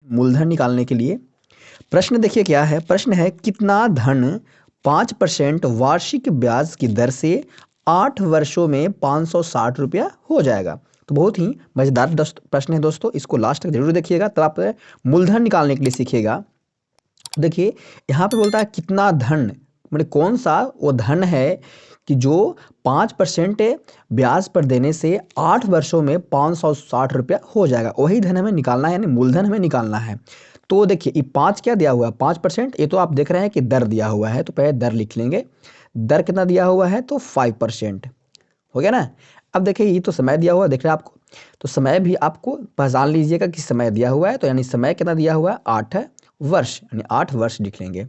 मूलधन निकालने के लिए। प्रश्न देखिए क्या है, प्रश्न है कितना धन 5% वार्षिक ब्याज की दर से 8 वर्षों में 560 रुपया हो जाएगा। तो बहुत ही मजेदार प्रश्न है दोस्तों, इसको लास्ट तक जरूर देखिएगा, तब आप मूलधन निकालने के लिए सीखिएगा। देखिए यहाँ पे बोलता है कितना धन, मतलब कौन सा वो धन है कि जो 5% ब्याज पर देने से 8 वर्षों में 560 रुपया हो जाएगा, वही धन हमें निकालना है, यानी मूलधन हमें निकालना है। तो देखिए ये 5 क्या दिया हुआ है, 5%, ये तो आप देख रहे हैं कि दर दिया हुआ है, तो पहले दर लिख लेंगे। दर कितना दिया हुआ है, तो 5% हो गया ना। अब देखिए ये तो समय दिया हुआ है, देख रहे हैं आपको, तो समय भी आपको पहचान लीजिएगा कि समय दिया हुआ है, तो यानी समय कितना दिया हुआ है, 8 वर्ष, यानी 8 वर्ष लिख लेंगे।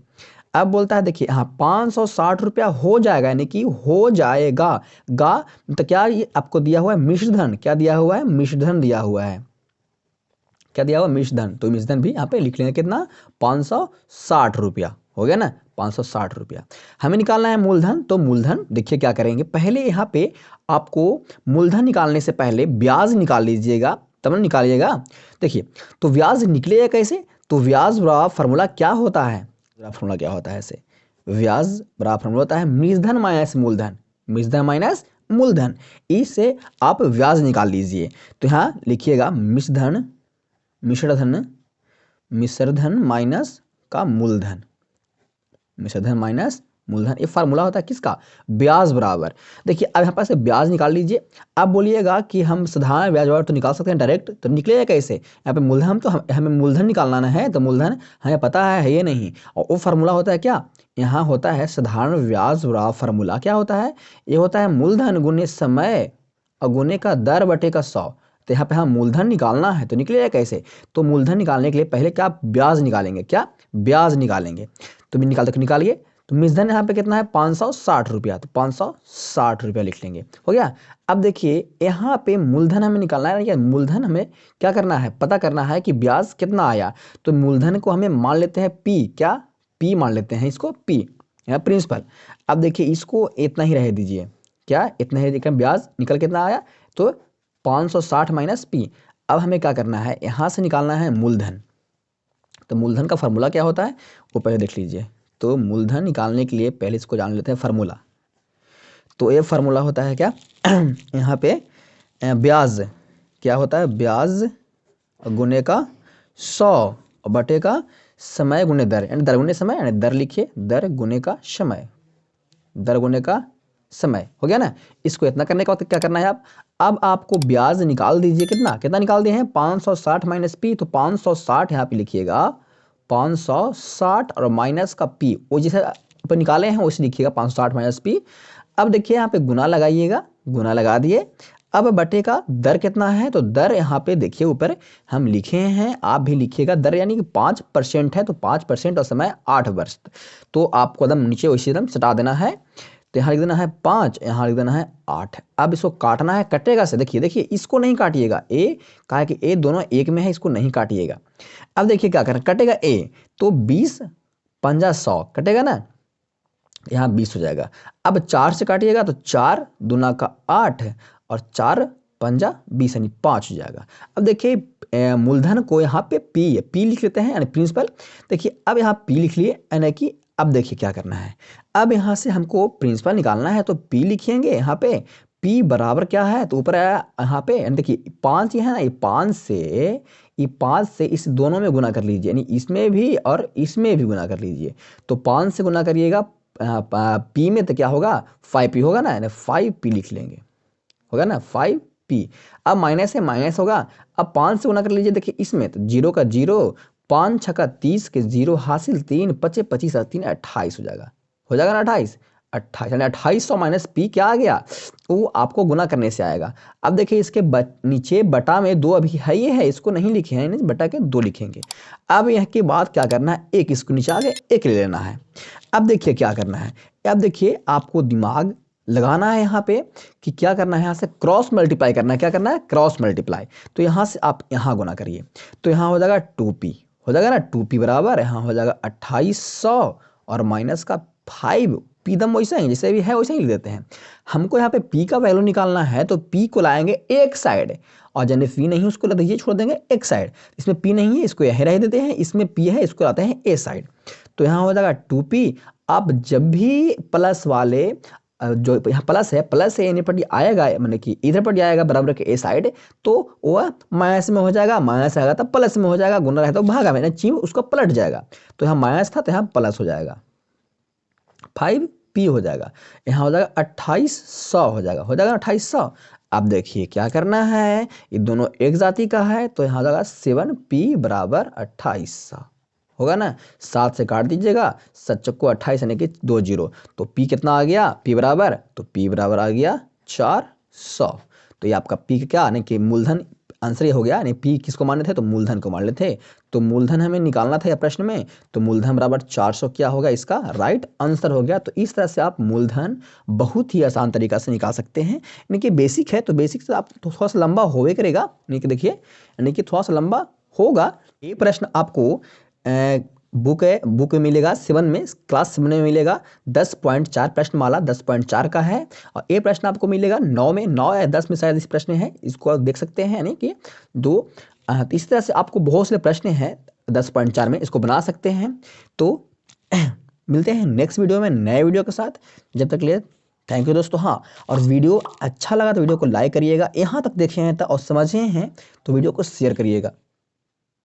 अब बोलता है देखिए हाँ 560 रुपया हो जाएगा, यानी कि हो जाएगा, गा तो क्या ये आपको दिया हुआ है मिश्र धन, क्या दिया हुआ है, मिश्र धन दिया हुआ है, क्या दिया हुआ, मिश्र धन, तो मिश्र धन भी यहाँ पे लिख लेंगे कितना, 560 रुपया हो गया ना, 560 रुपया। हमें निकालना है मूलधन, तो मूलधन देखिए क्या करेंगे, पहले यहाँ पे आपको मूलधन निकालने से पहले ब्याज निकाल लीजिएगा, तब ना निकालिएगा। देखिए तो ब्याज निकलेगा कैसे, तो ब्याज बराबर फार्मूला क्या होता है, फार्मूला क्या होता है ऐसे, ब्याज बराबर फार्मूला होता है मिश्रधन माइनस मूलधन, मिश्रधन माइनस मूलधन, इससे आप ब्याज निकाल लीजिए। तो यहाँ लिखिएगा मिश्रधन, मिश्रधन, मिश्रधन माइनस का मूलधन, मिश्रधन माइनस मूलधन, ये फार्मूला होता है किसका, ब्याज बराबर। देखिए अब यहाँ पास ब्याज निकाल लीजिए। अब बोलिएगा कि हम साधारण ब्याज बराबर तो निकाल सकते हैं डायरेक्ट, तो निकलेगा कैसे, यहाँ पे मूलधन, तो हमें मूलधन निकालना है, तो मूलधन हमें पता है ये नहीं, और वो फार्मूला होता है क्या, यहाँ होता है साधारण ब्याज बराबर, फार्मूला क्या होता है, ये होता है मूलधन गुने समय और गुने का दर बटे का 100। तो यहाँ पे हम मूलधन निकालना है, तो निकलेगा कैसे, तो मूलधन निकालने के लिए पहले क्या ब्याज निकालेंगे, क्या ब्याज निकालेंगे, तो निकालिए। तो मिश्रधन यहाँ पे कितना है, 560 रुपया, तो 560 रुपया लिख लेंगे, हो गया। अब देखिए यहाँ पे मूलधन हमें निकालना है, मूलधन हमें क्या करना है, पता करना है कि ब्याज कितना आया, तो मूलधन को हमें मान लेते हैं पी, क्या पी मान लेते हैं इसको, पी यहाँ प्रिंसिपल। अब देखिए इसको इतना ही रह दीजिए, क्या इतना ही देखिए, ब्याज निकल कितना आया, तो 560 माइनस पी। अब हमें क्या करना है, यहाँ से निकालना है मूलधन, तो मूलधन का फार्मूला क्या होता है वो पहले देख लीजिए। तो मूलधन निकालने के लिए पहले इसको जान लेते हैं फार्मूला। तो ये फार्मूला होता है क्या यहाँ पे ब्याज क्या होता है, ब्याज गुने का 100 बटे का समय गुने दर, यानी दर गुने समय, यानी दर लिखिए, दर गुने का समय, दर गुने का समय, हो गया ना। इसको इतना करने के बाद क्या करना है आप, अब आपको ब्याज निकाल दीजिए, कितना कितना निकाल दिए हैं, 560 माइनस पी, तो 560 यहाँ पे लिखिएगा, 560 और माइनस का पी, वो जैसे अपन निकाले हैं वैसे लिखिएगा 560 माइनस पी। अब देखिए यहाँ पे गुना लगाइएगा, गुना लगा दिए। अब बटे का दर कितना है, तो दर यहाँ पे देखिए ऊपर हम लिखे हैं, आप भी लिखिएगा दर, यानी कि 5% है, तो 5% और समय 8 वर्ष, तो आपको एकदम नीचे वैसे एकदम सटा देना है। तो यहाँ लिख देना है 5, यहाँ लिख देना है 8। अब इसको काटना है, कटेगा से, देखिए देखिए इसको नहीं काटिएगा, ए कहा कि ए दोनों एक में है, इसको नहीं काटिएगा। अब देखिए क्या करना, कटेगा ए, तो 20 पंजा 100 कटेगा ना, यहाँ 20 हो जाएगा। अब 4 से काटिएगा, तो 4 दूना का 8 और 4 पंजा 20, यानी 5 हो जाएगा। अब देखिए मूलधन को यहाँ पे पी लिख लेते हैं, यानी प्रिंसिपल। देखिए अब यहाँ पी लिख लिए, यानी कि अब देखिए क्या करना है, अब यहाँ से हमको प्रिंसिपल निकालना है, तो पी लिखेंगे यहाँ पे, पी बराबर क्या है, तो ऊपर आया यहाँ पे, यानी देखिए 5 ये है ना, ये 5 से इस दोनों में गुना कर लीजिए, यानी इसमें भी और इसमें भी गुना कर लीजिए। तो 5 से गुना करिएगा पी में, तो क्या होगा 5p होगा ना, यानी 5p लिख लेंगे, होगा ना 5p। अब माइनस है, माइनस होगा, अब 5 से गुना कर लीजिए, देखिए इसमें तो 0 का 0, 5 छक्का 30 के 0 हासिल, 3 पचे 25 और 3 28 हो जाएगा ना 28, यानी 2800 माइनस पी क्या आ गया, वो आपको गुना करने से आएगा। अब देखिए इसके नीचे बटा में 2 अभी है, ये है, इसको नहीं लिखे हैं, बटा के 2 लिखेंगे। अब यह के बाद क्या करना है, एक इसको नीचे आगे एक ले लेना है। अब देखिए क्या करना है, अब देखिए आपको दिमाग लगाना है यहाँ पे कि क्या करना है, यहाँ से क्रॉस मल्टीप्लाई करना है, क्या करना है क्रॉस मल्टीप्लाई। तो यहाँ से आप यहाँ गुना करिए, तो यहाँ हो जाएगा 2p, हो जाएगा ना 2p बराबर, यहाँ हो जाएगा 2800 और माइनस का 5 पीदम वैसा ही जैसे भी है वैसे ही लिख देते हैं। हमको यहाँ पे पी का वैल्यू निकालना है तो पी को लाएंगे एक साइड, और जब पी नहीं उसको लाते ये छोड़ देंगे एक साइड। इसमें पी नहीं है इसको यहीं रह देते हैं, इसमें पी है इसको लाते हैं ए साइड। तो यहाँ हो जाएगा 2p। अब जब भी प्लस वाले जो यहाँ प्लस है, प्लस से एनी पर आएगा, मतलब कि इधर पर आएगा बराबर के ए साइड, तो वह माइनस में हो जाएगा, माइनस आएगा तो प्लस में हो जाएगा, गुना रहे तो भागा में चिन्ह उसका पलट जाएगा। तो यहाँ माइनस था तो यहाँ प्लस हो जाएगा, 5p हो जाएगा। यहाँ हो जाएगा 2800 हो जाएगा, 2800। अब देखिए क्या करना है, ये दोनों एक जाति का है तो यहाँ हो जाएगा 7p बराबर 2800 होगा ना। 7 से काट दीजिएगा, 7 चक्को 28 यानी कि 2 जीरो, तो p कितना आ गया, p बराबर, तो p बराबर आ गया 400। तो ये आपका p क्या यानी कि मूलधन आंसर ये हो गया, यानी p किसको मान रहे थे, तो मूलधन को मान रहे थे। तो मूलधन हमें निकालना था प्रश्न में, तो मूलधन बराबर 400 क्या होगा, इसका राइट आंसर हो गया। तो इस तरह से आप मूलधन बहुत ही आसान तरीका से निकाल सकते हैं। यानी कि बेसिक है तो बेसिक से आप थोड़ा सा लंबा होवे करेगा, यानी कि देखिए यानी कि थोड़ा सा लंबा होगा। ये प्रश्न आपको बुक में मिलेगा 7 में, क्लास 7 में मिलेगा 10.4 प्रश्नमाला 10.4 का है। और ये प्रश्न आपको मिलेगा 9 में, 9 या 10 में शायद इस प्रश्न है, इसको आप देख सकते हैं। यानी कि तो इस तरह से आपको बहुत से प्रश्न हैं 10.4 में, इसको बना सकते हैं। तो मिलते हैं नेक्स्ट वीडियो में नए वीडियो के साथ, जब तक लिए थैंक यू दोस्तों। हाँ, और वीडियो अच्छा लगा तो वीडियो को लाइक करिएगा, यहाँ तक देखे हैं तो और समझे हैं तो वीडियो को शेयर करिएगा।